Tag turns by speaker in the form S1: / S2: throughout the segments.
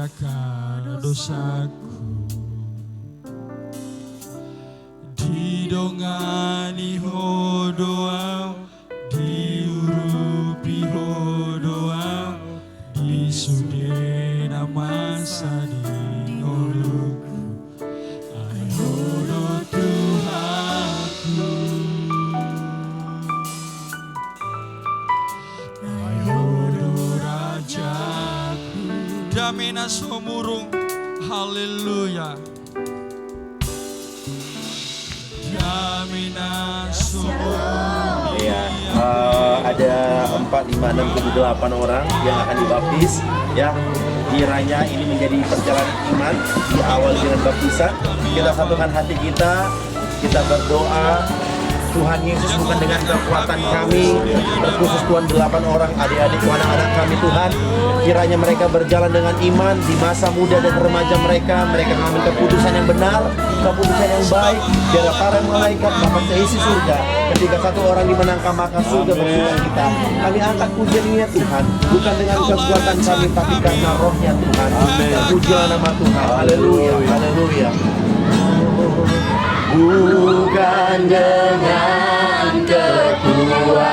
S1: akan dosaku, didongani hodoa, diurupi hodoa, disudena masa di oluku, ayodo Tuhanku, ayodo Rajaku. Damina somurung, haleluya.
S2: Ya, ada 4, 5, 6, 7, 8 orang yang akan dibaptis. Ya, kiranya ini menjadi perjalanan iman diawali dengan baptisan. Kita satukan hati kita berdoa. Tuhan Yesus, bukan dengan kekuatan kami, terkhusus Tuhan 8 orang adik-adik, anak-anak kami Tuhan, kiranya mereka berjalan dengan iman di masa muda dan remaja mereka mengambil keputusan yang benar, keputusan yang baik, biar para malaikat dapat seisi surga. Ketika satu orang dimenangkan, maka surga bersama kita. Kami angkat pujiannya Tuhan, bukan dengan kekuatan kami, tapi karena rohnya Tuhan. Terpujilah nama Tuhan, haleluya, haleluya. Bukan dengan kekuatanku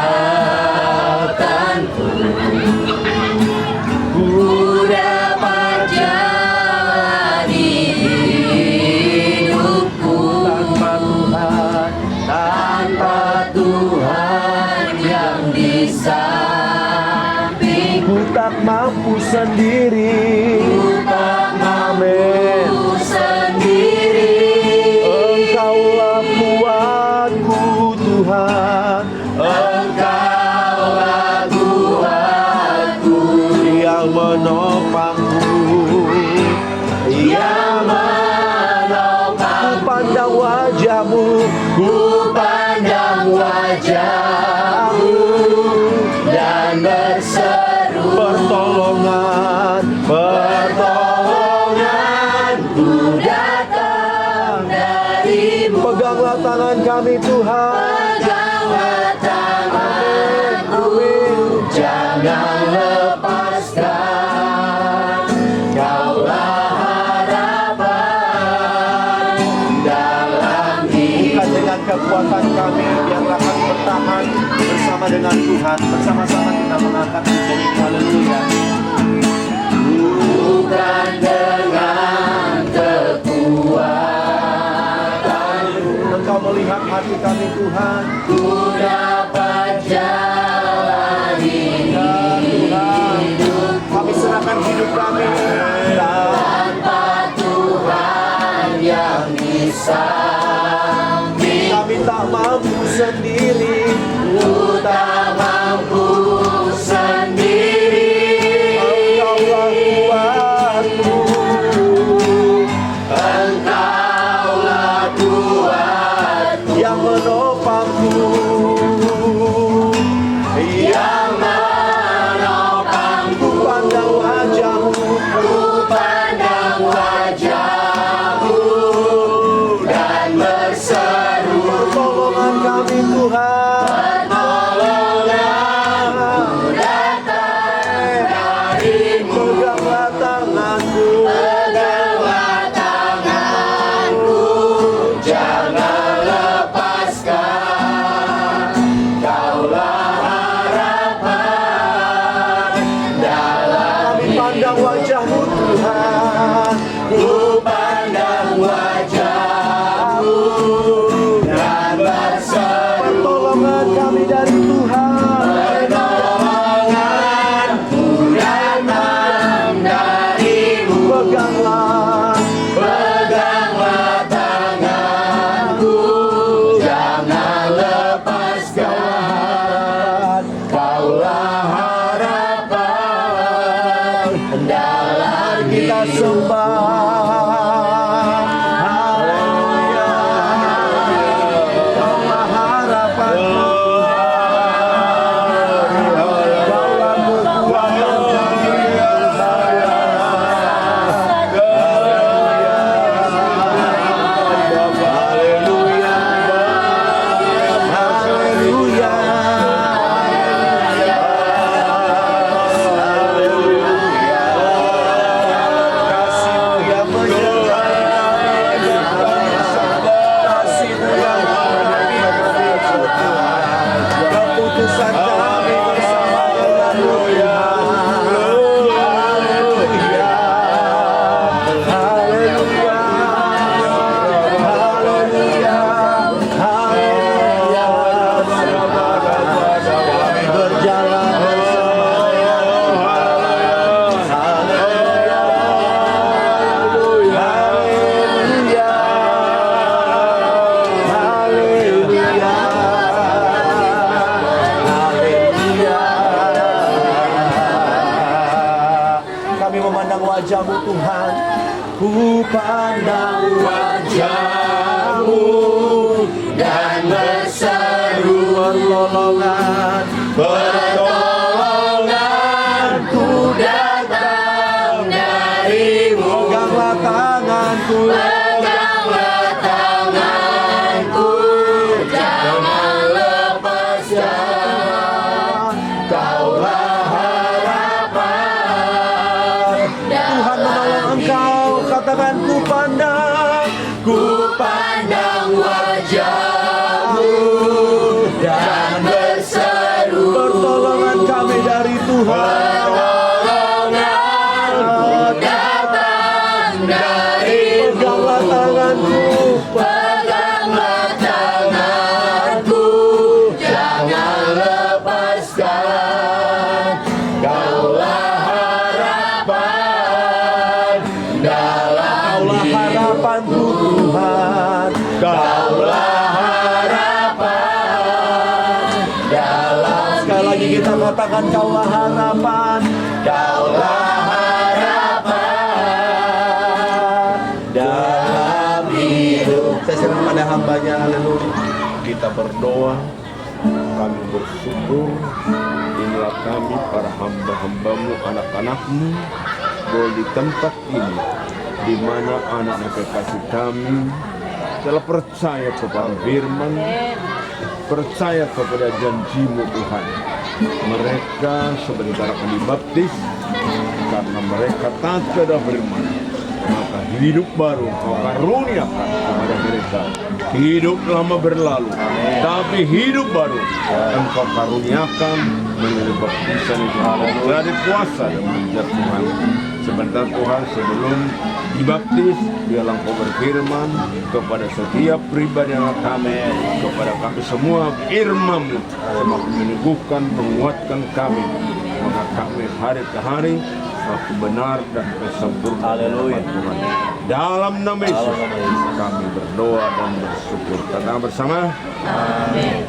S2: ku dapat jalani hidupku tanpa Tuhan yang di sampingku. Ku tak mampu sendiri, ku tak mampu sendiri. Engkaulah kuatku Tuhan, Engkaulah kuatku, yang menopangku, yang menopangku. Ku pandang wajah-Mu, ku pandang wajah-Mu, dan berseru pertolongan, pertolonganku datang dari-Mu. Peganglah tangan kami Tuhan, peganglah tanganku, jangan lepaskan. Kaulah harapan dalam hidup. Bukan dengan kekuatan kami, biarlah kami bertahan bersama dengan Tuhan. Bersama-sama kita mengangkat pujian ini, haleluya. Bukan dengan kekuatan, Engkau melihat hati kami Tuhan, ku dapat jalani hidup. Kami serahkan hidup kami tanpa Tuhan yang di samping. Kami tak mampu sendiri, ku tak mampu sendiri. Engkaulah kuatku, Engkaulah kuatku, yang menopangku, yang menopangku. Pandang wajah-Mu, ku pandang wajah-Mu, dan berseru pertolongan kami Tuhan, pertolonganku datang dari-Mu. Peganglah tanganku, peganglah tanganku, jangan lepaskan. Kaulah harapan dalam kami pandang wajah-Mu Tuhan, ku pandang wajah-Mu, dan berseru pertolongan kami dari Tuhan, pertolonganku datang dari-Mu. Peganglah tanganku, jangan lepaskan. Kaulah harapan dalam kita sembah. Haleluya. Kaulah harapanku, kaulah kekuatan kami. Haleluya. Haleluya. wajah-Mu Tuhan, ku pandang wajah-Mu dan berseru pertolongan, pertolonganku datang dari-Mu. Peganglah tanganku, peganglah tanganku, jangan lepaskan, Kaulah harapan. Tuhan menolong engkau, katakan ku pandang wajah-Mu dan berseru pertolongan kami dari Tuhan. Pertolonganku datang dari peganglah tanganku, peganglah tanganku, jangan lepaskan, Kaulah harapan dalam harapanku Tuhan, Kaulah harapan dalam. Sekali lagi kita katakan Kaulah harapan, Kaulah harapan dalam hidup. Saya serahkan pada hamba-Nya, haleluya. Kita berdoa, kami bersyukur. Inilah kami para hamba-hamba-Mu, anak-anak-Mu, bahwa di tempat ini, di mana anak-anak kekasih kami telah percaya kepada firman, percaya kepada janji-Mu Tuhan. Mereka sebentar akan dibaptis karena mereka taat kepada firman, maka hidup baru Kau karuniakan kepada mereka. Hidup lama berlalu, tapi hidup baru Engkau karuniakan melalui baptisan itu. Menjadi kuasa dan menjadi Tuhan. Sebentar Tuhan, sebelum dibaptis, biarlah Engkau berfirman kepada setiap pribadi anak kami, kepada kami semua, firman-Mu semakin meneguhkan, menguatkan kami, maka kami hari ke hari semakin benar dan sempurna. Haleluya Tuhan. Dalam nama Yesus kami berdoa dan bersyukur. Katakan bersama. Amin.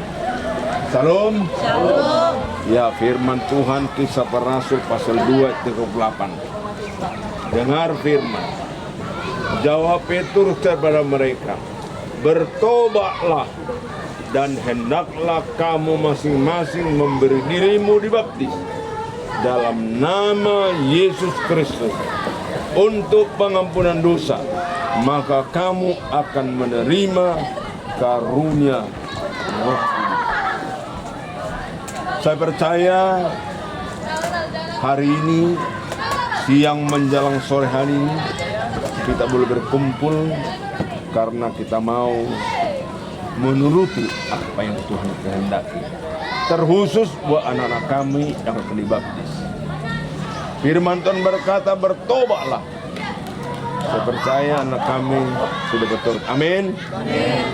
S2: Salam. Shalom. Ya, firman Tuhan Kisah Para Rasul pasal 2 ayat 38. Dengar firman. Jawab Petrus kepada mereka, bertobatlah dan hendaklah kamu masing-masing memberi dirimu dibaptis dalam nama Yesus Kristus untuk pengampunan dosa, maka kamu akan menerima karunia Roh Kudus. Saya percaya hari ini, siang menjelang sore hari ini, kita boleh berkumpul karena kita mau menuruti apa yang Tuhan kehendaki. Terkhusus buat anak-anak kami yang akan dibaptis. Firman Tuhan berkata, bertobatlah. Saya percaya anak kami sudah bertobat. Amin.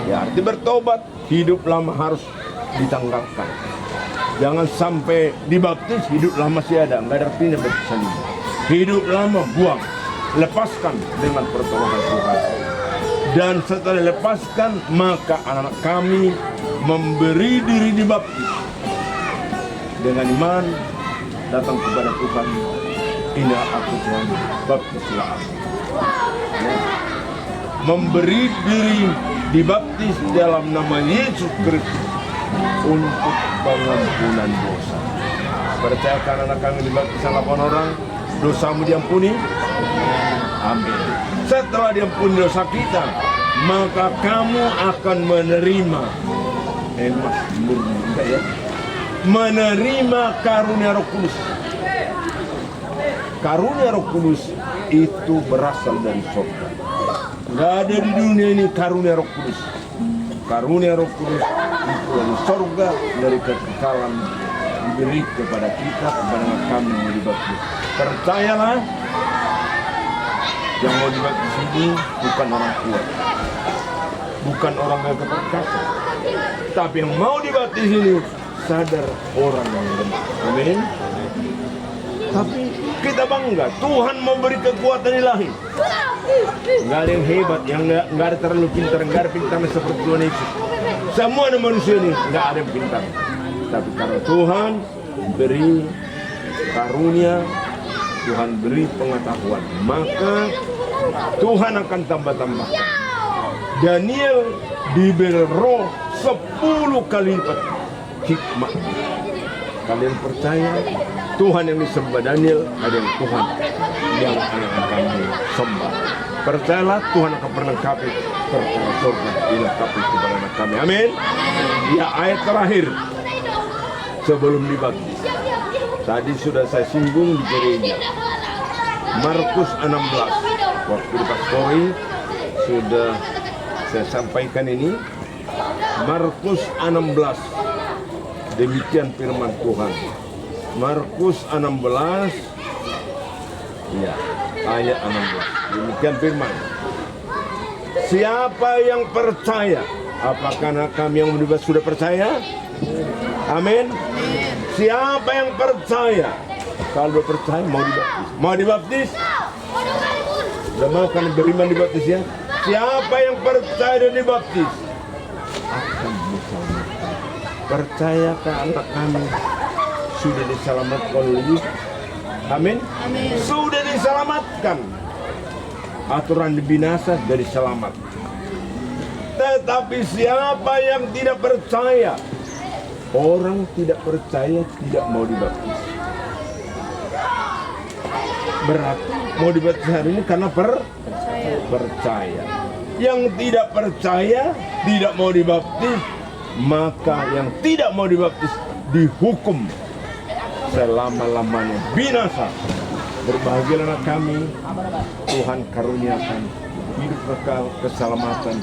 S2: Ya, arti bertobat, hidup lama harus ditanggalkan. Jangan sampai dibaptis hidup lama masih ada, nggak ada artinya baptisan ini. Hidup lama buang, lepaskan dengan pertolongan Tuhan. Dan setelah dilepaskan, maka anak-anak kami memberi diri dibaptis dengan iman, datang kepada Tuhan. Inilah aku Tuhan, baptislah aku. Ya. Memberi diri dibaptis dalam nama Yesus Kristus untuk pengampunan dosa. Percayakan anak kami dibaptis 8 orang, dosamu diampuni. Amin. Setelah diampuni dosa kita, maka kamu akan menerima menerima karunia Roh Kudus. Karunia Roh Kudus itu berasal dari surga. Nggak ada di dunia ini karunia Roh Kudus. Karunia Roh Kudus itu dari surga, dari kekekalan diberi kepada kita, kepada kami yang dibaptis. Percayalah, yang mau dibaptis ini bukan orang kuat, bukan orang yang perkasa, tapi yang mau dibaptis ini sadar orang yang lemah. Amin. Tapi kita bangga, Tuhan mau beri kekuatan ilahi. Nggak ada yang hebat, yang nggak ada terlalu pintar, nggak ada pintarnya seperti Tuhan Yesus. Semua manusia ini nggak ada yang pintar, tapi karena Tuhan beri karunia
S3: Tuhan beri pengetahuan, maka Tuhan akan tambah-tambah. Daniel diberi roh 10 kali lipat hikmah. Kalian percaya Tuhan yang disembah Daniel adalah Tuhan yang akan kami sembah. Percayalah Tuhan akan melengkapi perkara surga dilengkapi kepada anak kami. Amin. Ya, ayat terakhir sebelum dibaptis. Tadi sudah saya singgung di gereja. Markus 16. Waktu di pastori sudah saya sampaikan ini. Markus 16. Demikian firman Tuhan. Markus 16. Ya, ayat 16. Demikian firman. Siapa yang percaya? Apakah kami yang sudah percaya? Amin. Siapa yang percaya? Kalau percaya mau dibaptis. Mau dibaptis? Sudah mau kan beriman dibaptis ya? Siapa yang percaya dan dibaptis akan diselamatkan. Percayakah anak kami sudah diselamatkan oleh Yesus? Amin. Sudah diselamatkan. Aturan binasa dari selamat. Tetapi siapa yang tidak percaya, orang tidak percaya tidak mau dibaptis. Berarti mau dibaptis hari ini karena percaya. Yang tidak percaya tidak mau dibaptis, maka yang tidak mau dibaptis dihukum selama-lamanya binasa. Berbahagialah anak kami, Tuhan karuniakan hidup kekal, keselamatan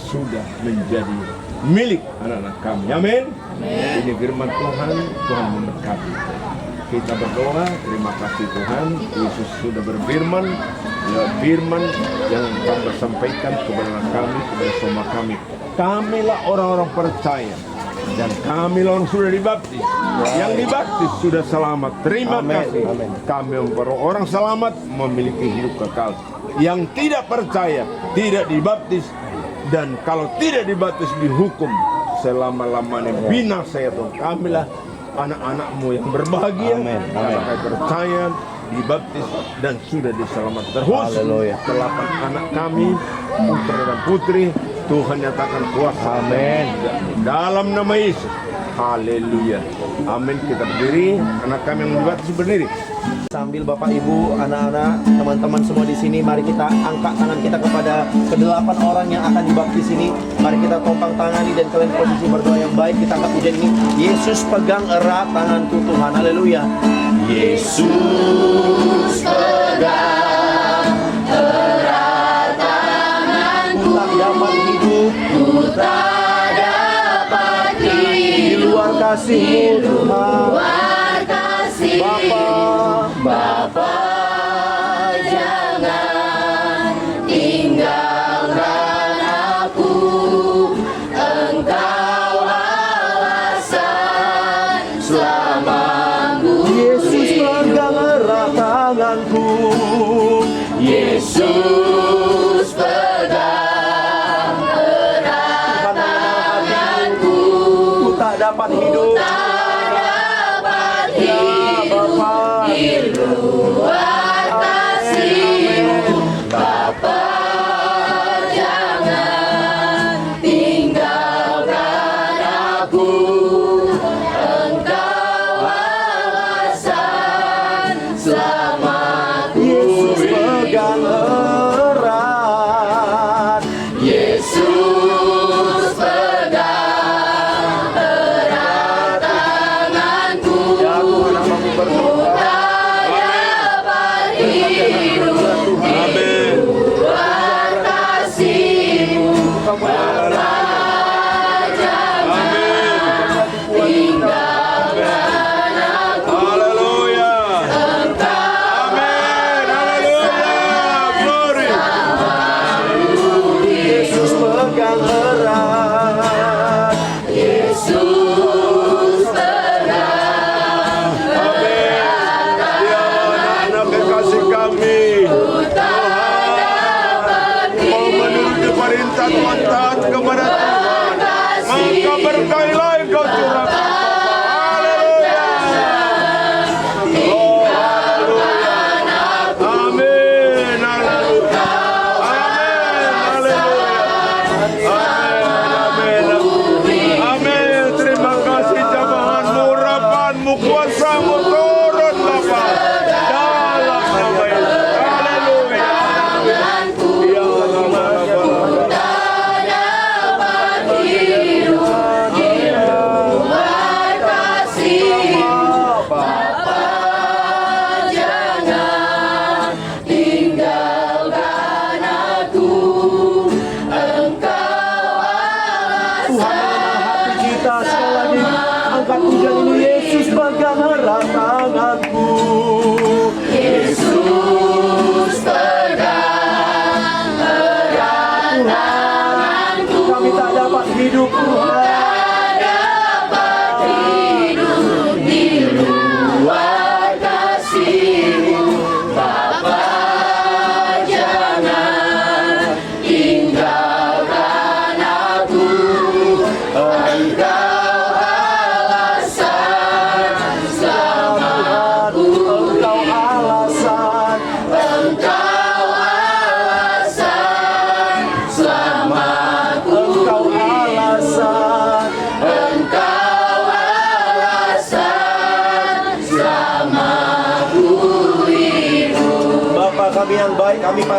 S3: sudah menjadi milik anak-anak kami. Amin. Ini firman Tuhan, Tuhan memberkati. Kita berdoa, terima kasih Tuhan, Yesus sudah berfirman, lewat firman yang Tuhan sampaikan kepada kami, kepada semua kami. Kamilah orang-orang percaya dan kamilah orang sudah dibaptis. Yang dibaptis sudah selamat. Terima kasih. Kami memperoleh orang selamat memiliki hidup kekal. Yang tidak percaya tidak dibaptis, dan kalau tidak dibaptis dihukum selama-lamanya binasa ya Tuhan. Kamilah anak-anakmu yang berbahagia karena percaya dibaptis dan sudah diselamatkan. Terus 8 anak kami, putra dan putri, Tuhan nyatakan kuasa. Amin. Dalam nama Yesus. Haleluya. Amin. Kita berdiri, anak kami yang dibaptis berdiri.
S2: Sambil Bapak Ibu, anak-anak, teman-teman semua di sini, mari kita angkat tangan kita kepada ke-8 orang yang akan dibaptis ini. Mari kita topang tangani dan kalian posisi berdoa yang baik. Kita angkat pujian ini. Yesus pegang erat tanganku Tuhan. Haleluya. Yesus pegang erat tanganku. Tak dapat hidup, ku tak dapat hidup di luar kasih-Mu Tuhan. Bapa, jangan tinggalkan aku. Engkau alasan selamaku. Yesus pegang erat tanganku. Yesus pegang erat tanganku. Ku tak dapat hidup. Di luar kasih-Mu, Bapa, jangan tinggalkan aku. Engkau alasan selamaku. Yesus pegang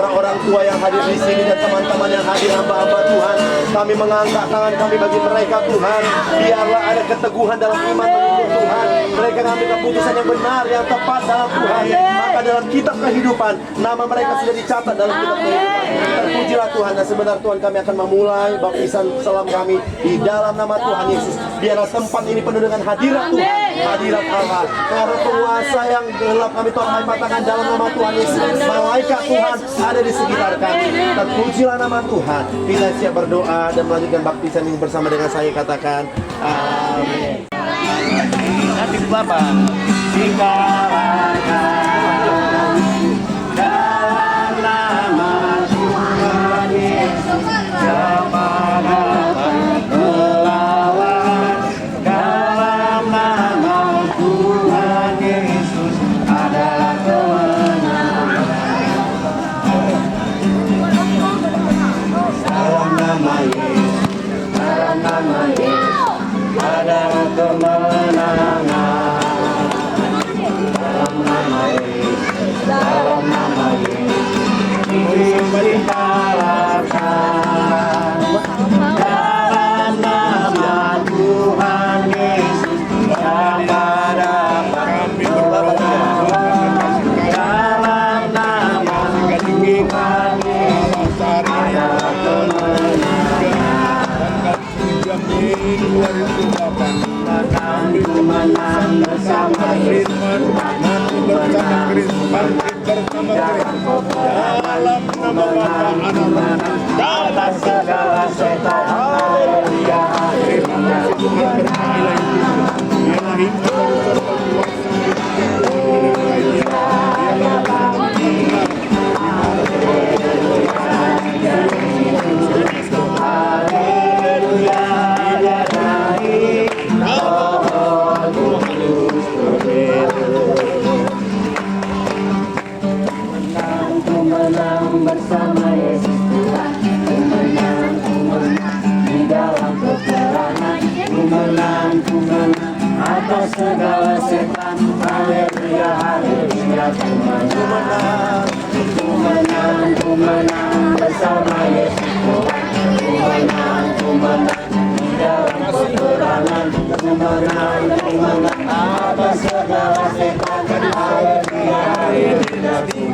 S2: para orang tua yang hadir di sini dan teman-teman yang hadir, hamba-hamba Tuhan, kami mengangkat tangan kami bagi mereka Tuhan. Biarlah ada keteguhan dalam iman menurut Tuhan. Mereka mengambil keputusan yang benar, yang tepat dalam Tuhan. Maka dalam kitab kehidupan, nama mereka sudah dicatat dalam kitab kehidupan. Terpujilah Tuhan. Dan sebentar Tuhan, kami akan memulai baptisan selam kami di dalam nama Tuhan Yesus. Biarlah tempat ini penuh dengan hadirat Tuhan, hadirat Allah. Karena penguasa yang gelap kami Tuhan patahkan dalam nama Tuhan Yesus. Malaikat Tuhan ada di sekitar kami. Terpujilah nama Tuhan. Kita siap berdoa dan melanjutkan baptisan ini bersama dengan saya. Katakan amin. Hati Bapa, dalam nama Tuhan Yesus, siapa dapat melawan? Dalam nama Tuhan Yesus adalah kemenangan. Dalam nama Yesus, dalam nama Yesus adalah kemenangan. Dalam nama Yesus, dalam nama Yesus kita lakukan. Dalam nama Tuhan Yesus siapa dapat melawan? Dalam nama Tuhan Yesus adalah kemenangan. Kami menang bersama Yesus, mati bersama Kristus, bangkit bersama Kristus. Dalam nama Bapa, Anak, dalam segala setan. Haleluya. Terima kasih Tuhan, berkailah biarlah hingga bersama Yesus Tuhan, ku menang di dalam peperangan, ku menang atas segala setan. Haleluya, haleluya, ku menang bersama Yesus Tuhan, ku menang di dalam peperangan, ku menang atas segala setan. Haleluya, haleluya, ku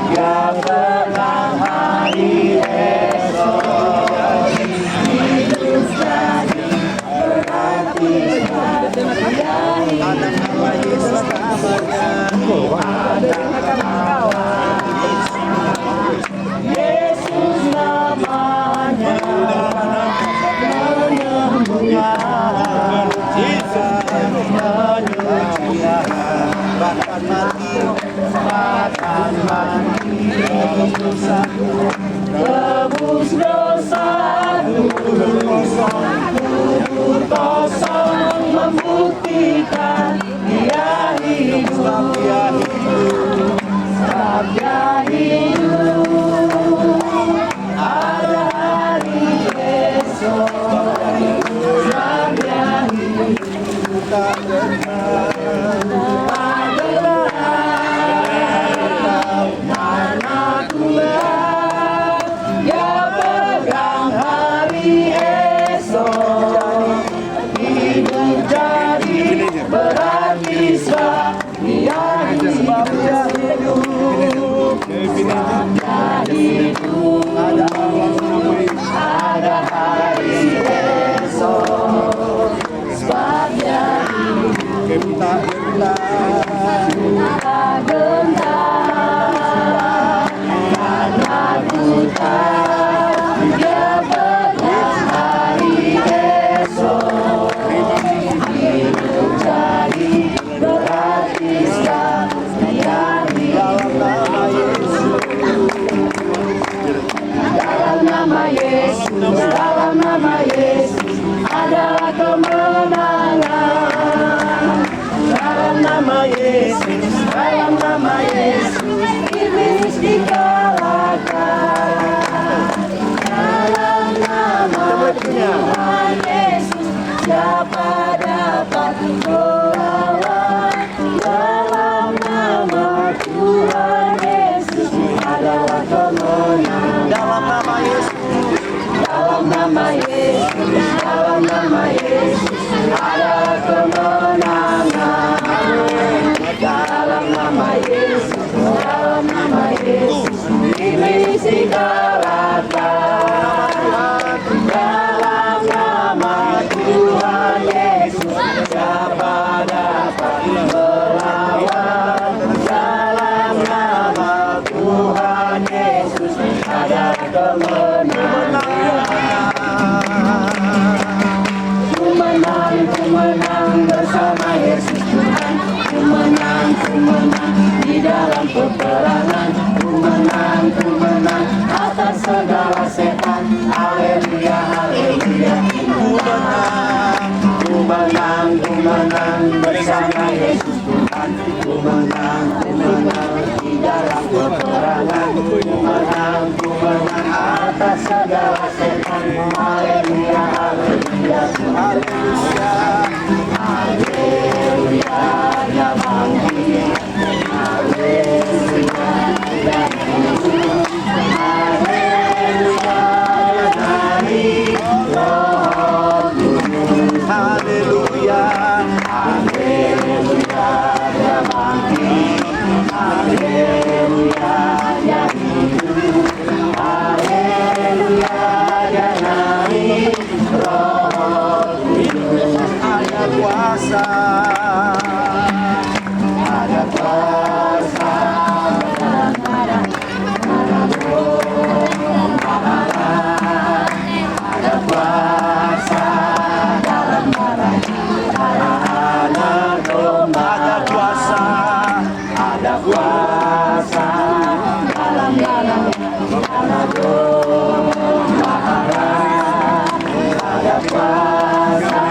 S2: yang menang hari esok.
S4: nama Yesus, dalam nama Yesus adalah kemenangan. Dalam nama Yesus, dalam nama Yesus iblis dikalahkan. Dalam nama Tuhan Yesus siapa dapat melawan? Dalam nama Tuhan Yesus adalah kemenangan.
S2: Dalam nama Yesus,
S4: Dalam nama Yesus, dalam nama Yesus adalah kemenangan. Dalam nama Yesus, dalam nama Yesus iblis dikalahkan. Dalam nama Tuhan Yesus siapa dapat melawan? Dalam nama Tuhan Yesus ada kemenangan. Ku menang bersama Yesus Tuhan. Ku menang di dalam peperangan. Ku menang atas segala setan. Haleluya, haleluya. Ku menang bersama Yesus Tuhan. Ku menang di dalam peperangan. Ku menang atas segala setan. Haleluya, haleluya, haleluya, haleluya, dia bangkit. Haleluya, dia hidup. Haleluya, dari Roh Kudus.
S2: haleluya,
S4: Haleluya, dia bangkit. Haleluya, dia hidup. Haleluya, dia naik. Roh Kudus.
S2: ada kuasa,
S4: Ada kuasa dalam darah, ada kuasa dalam darah, anak domba.
S2: ada kuasa,
S4: Ada kuasa dalam darah, anak domba. Ada kuasa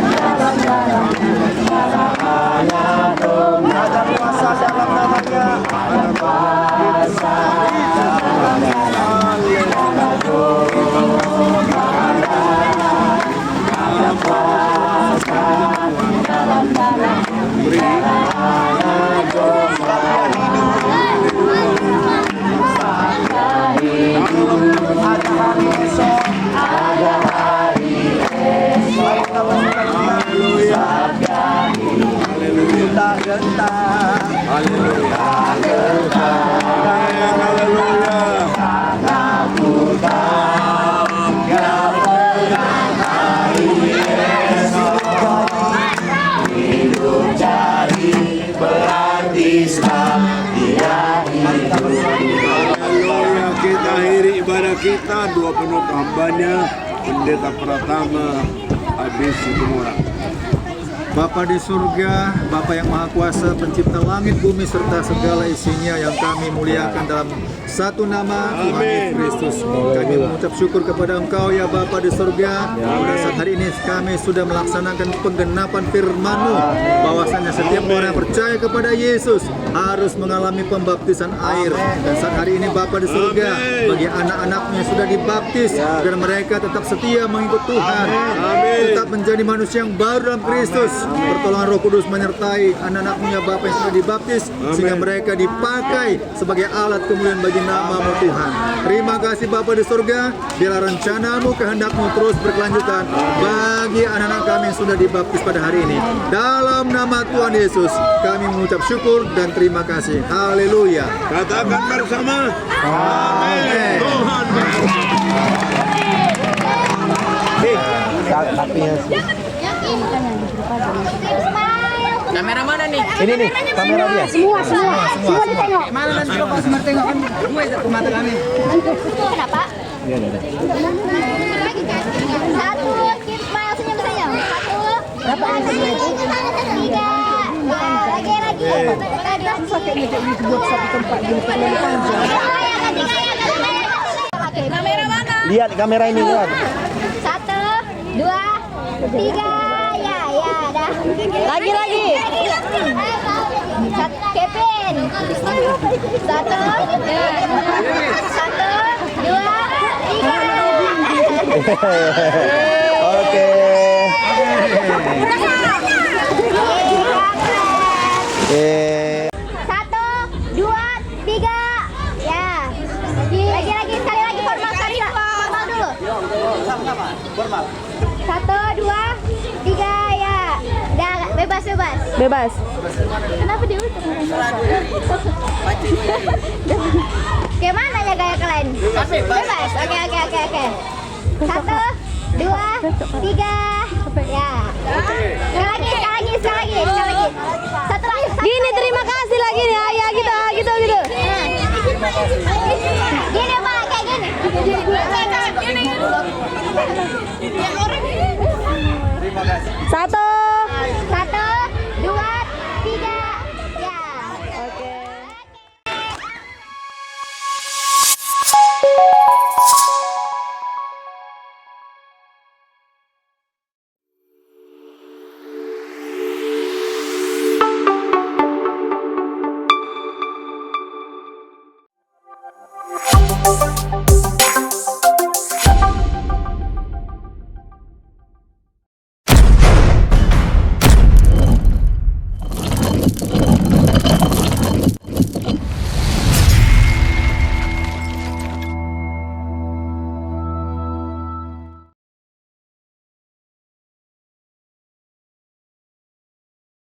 S4: dalam darah, anak domba.
S2: ada kuasa dalam namanya.
S4: Ada kuasa dalam darah, anak domba. Ada kuasa dalam darah, anak domba.
S2: Ada hari esok,
S4: Ada hari esok, sabda
S2: kita gentar,
S4: karena ku tahu Dia pegang hari esok. Hidup jadi berarti sebab Dia hidup.
S3: Haleluya, kita akhiri ibadah kita, dua penutup hambanya, Pendeta Pratama, Abis Situmora.
S5: Bapa di surga, Bapa yang Maha Kuasa, pencipta langit, bumi, serta segala isinya yang kami muliakan dalam satu nama Tuhan Yesus Kristus. Kami mengucap syukur kepada Engkau ya Bapa di surga. Pada saat hari ini kami sudah melaksanakan penggenapan firman-Mu, bahwasannya setiap orang yang percaya kepada Yesus harus mengalami pembaptisan air. Dan saat hari ini Bapa di surga, bagi anak-anak-Mu yang sudah dibaptis, dan mereka tetap setia mengikut Tuhan, tetap menjadi manusia yang baru dalam Kristus. Pertolongan Roh Kudus menyertai anak-anak-Mu ya Bapa yang sudah dibaptis, sehingga mereka dipakai sebagai alat kemuliaan bagi nama-Mu Tuhan. Terima kasih Bapa di surga, biarlah rencana-Mu, kehendak-Mu terus berkelanjutan bagi anak-anak kami yang sudah dibaptis pada hari ini. Dalam nama Tuhan Yesus kami mengucap syukur dan terima kasih. Haleluya.
S3: Katakan bersama.
S5: Amin.
S3: Tuhan
S6: Kamera mana nih?
S2: Ini nih kamera dia.
S7: Semua ditengok.
S6: Mana nanti lo pas tengok kan gue satu mata kami.
S7: Kenapa?
S2: Ini ada.
S7: Satu, smile senyum. Satu. Berapa lagi? Tiga. Lagi.
S6: Kamera mana?
S2: Lihat kamera ini kan.
S7: 1, 2, 3. Ya, dah.
S8: Lagi.
S7: Kevin. 1, 2, 3.
S2: Oke. Eh,
S7: 1, 2, 3. Ya. Lagi sekali lagi formal dulu. 1, 2, 3 ya. Udah bebas. Kenapa diulang? Gimana ya gaya kalian? Bebas. Oke. 1, 2, 3. Ya. Sekali lagi. Satu lagi.
S8: Gini, terima kasih lagi nih. Ya gitu.
S7: Gini Pak, kayak gini.
S8: Satu.
S7: 1,